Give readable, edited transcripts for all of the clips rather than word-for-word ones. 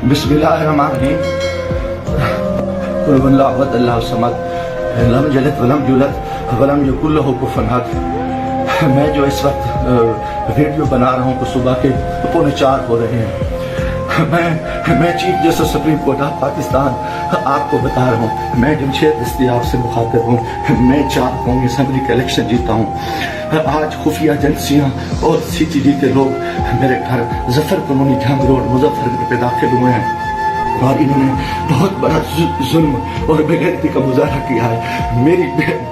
बिस्मिल्लाहिर्रहमानिर्रहीम। कुल हुवल्लाहु अहद अल्लाहु समद लम यलिद वलम यूलद वलम यकुल लहू कुफुवन अहद। मैं जो इस वक्त वीडियो बना रहा हूँ तो सुबह के 3:45 हो रहे हैं। मैं chief justice supreme court of Pakistan आपको बता रहा हूँ, मैं जमशेद दस्तयाब से मुखातिब हूँ। मैं 4 कौमी असम्बली का इलेक्शन जीता हूँ। आज खुफिया एजेंसियाँ और CTD के लोग मेरे घर जफर कॉलोनी जंग रोड मुजफ्फरनगर पे दाखिल हुए हैं और इन्होंने बहुत बड़ा जुल्म और बेगैरती का मुजाहरा किया है। मेरी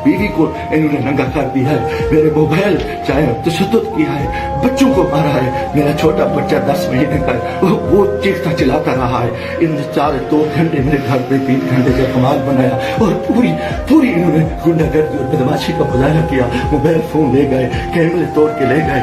बीवी को इन्होंने नंगा कर दिया है, मेरे मोबाइल चाहे तशद्दुद किया है, बच्चों को मारा है। मेरा छोटा बच्चा 10 महीने का वो चीखता चिल्लाता रहा है। इन 2 घंटे मेरे घर पे 3 घंटे का कमाल बनाया और पूरी इन्होंने गुंडागर्दी और बदमाशी का मुजाहरा किया। मोबाइल फोन ले गए, कैमरे तोड़ के ले गए,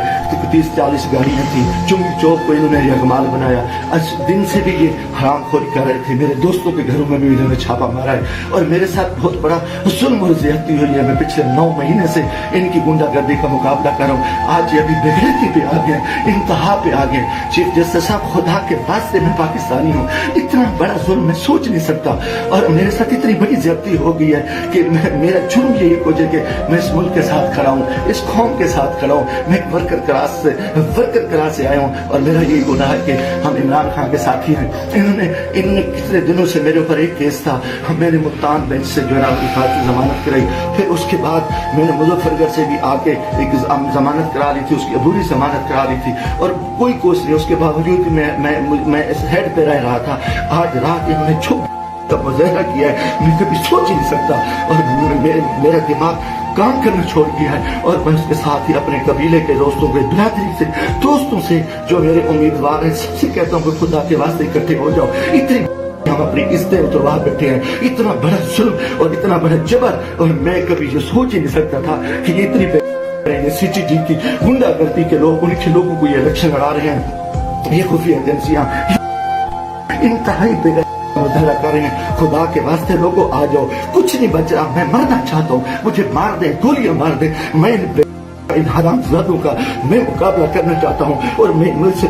30-40 गाड़ियाँ थी। चुंगी चौक को इन्होंने यकमाल बनाया। आज दिन से भी ये हरामखोरी कर रहे थे। मेरे दोस्तों के घरों में भी इन्होंने छापा मारा है और मेरे साथ बहुत बड़ा जुल्म और ज्यादती हुई है। मैं पिछले 9 महीने से इनकी गुंडागर्दी का मुकाबला कर रहा हूँ। आज ये अभी बेगैरती पे आ गए, इंतहा पे आ गए। चीफ जस्टिस साहब, खुदा के वास्ते मैं पाकिस्तानी हूँ, इतना बड़ा जुल्म मैं सोच नहीं सकता और मेरे साथ इतनी बड़ी ज्यादती हो गई है कि मेरा जुर्म यही हो जाए कि मैं इस मुल्क के साथ खड़ा हूँ, इस कौम के साथ खड़ा हूँ। मैं एक वर्कर क्लास से आया हूँ और मेरा यही गुनाह है कि हम इमरान खान के साथी हैं। इन्होंने कितने दिनों से मेरे ऊपर एक केस था, मैंने मुल्तान बेंच से जो है उनकी फारसी जमानत कराई। फिर उसके बाद मैंने मुजफ्फरनगर से भी आके एक जमानत करा ली थी, उसकी अधूरी जमानत करा ली थी और कोई कोर्स नहीं। उसके बावजूद मैं इस हेड पे रह रहा था। आज रात इन्होंने छुप का मुजाहरा किया है, मैं कभी सोच ही नहीं सकता और मेरा दिमाग काम करना छोड़ दिया है। और मैं उसके साथ ही अपने कबीले के दोस्तों के बिरादरी से दोस्तों से जो मेरे उम्मीदवार हैं सबसे कहता हूँ कि खुदा के वास्ते इकट्ठे हो जाओ। इतनी हम अपनी इज्जतें उतरवा बैठे हैं, इतना बड़ा जुल्म और इतना बड़ा जबर, और मैं कभी ये सोच ही नहीं सकता था कि ये इतनी CTD की गुंडागर्दी के लोग उनके लोगों को ये इलेक्शन लड़ा रहे हैं। ये खुफिया एजेंसियां इंतहाई मुजाहरा कर रहे हैं। खुदा के वास्ते लोगों आ जाओ, कुछ नहीं बच रहा, मैं मरना चाहता हूँ, मुझे मार दे, गोलियां मार दे। मैं इन हरामजादों का मैं मुकाबला करना चाहता हूँ और मैं मुझसे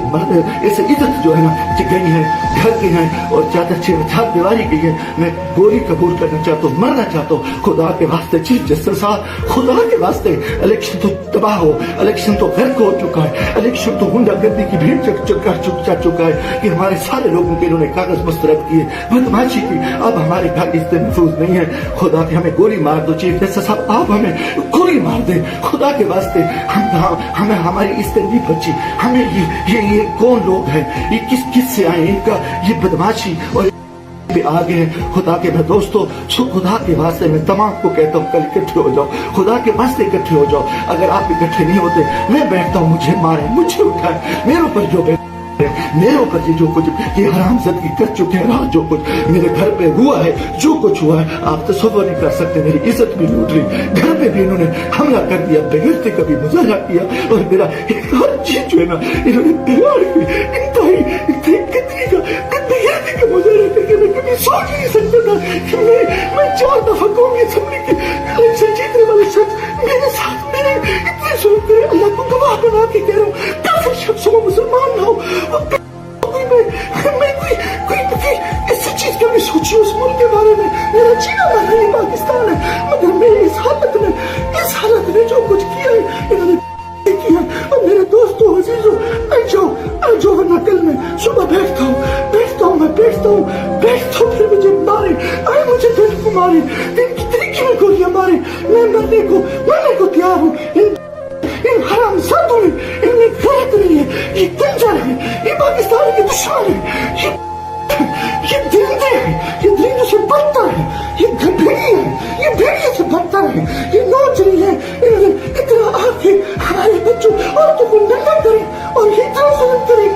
ऐसे इज्जत जो है ना गई है, घर की है और चार दीवारी की है। मैं गोली कबूल करना चाहता हूँ, मरना चाहता हूँ। खुदा के वास्ते चीफ जस्टिस साहब, खुदा के वास्ते इलेक्शन तो तबाह हो, इलेक्शन तो गर्क हो चुका है, इलेक्शन तो गुंडागर्दी की भीड़ चढ़ चुका है कि हमारे सारे लोगों के इन्होंने कागज मुस्तरद किए, बदमाशी की। अब हमारे घर इज्जत महफूज नहीं है। खुदा के हमें गोली मार दो चीफ जस्टिस साहब, आप हमें गोली मार दे खुदा के वास्ते। हमें हमारी इज्जत नहीं बची। हमें ये कौन लोग हैं, ये किस से आए, इनका ये बदमाशी और आ गए। खुदा के मैं दोस्तों, खुदा के वास्ते मैं तमाम को कहता हूँ कल इकट्ठे हो जाओ, खुदा के वास्ते इकट्ठे हो जाओ। अगर आप इकट्ठे नहीं होते मैं बैठता हूँ, मुझे मारे, मुझे उठाए, मेरे ऊपर जो मेरे ऊपर ये जो कुछ ये हरामजादगी कर चुके हैं, जो कुछ मेरे घर पे हुआ है, जो कुछ हुआ है आप तसव्वुर नहीं कर सकते। मेरी इज्जत भी लूट ली, घर पे भी इन्होंने हमला कर दिया, बेगैरती का भी मुजाहरा किया और मेरा हर चीज जो है ना इन्होंने बिगाड़ दी। बेगैरती का मुजाहरा करके मैं कभी सोच नहीं सकता था कि मैं 4 दफा कौमी असेंबली के इलेक्शन जीतने वाले शख्स मेरे साथ मेरे इतने जुल्म करे। अल्लाह को गवाह बना के कह रहा हूँ, काफिर शख्सों को मुसलमान ना हो, मैं कोई ऐसी चीज कभी सोची उस मुल्क के बारे में। मेरा जीना मरना ही पाकिस्तान है, मगर मैं इस हालत में जो कुछ किया है इन्होंने किया। और मेरे दोस्तों अजीजों, आ जाओ वरना कल मैं सुबह बैठता हूँ फिर मुझे मारे, मुझे दिल को मारे, दिन की तरीके में गोलियां मारे। मैं मरने को तैयार हूँ। इन हरामजादों ने इनमें गलत नहीं है, ये कंजर है, ये पाकिस्तान के दुश्मन है, ये दरिंदे हैं, ये दरिंदों से बदतर है, ये भेड़िए है, ये भेड़िए से बदतर है, ये नौचरी है। इन्होंने इतना आके हमारे बच्चों औरतों को नंगा करे और इतना जुल्म करे।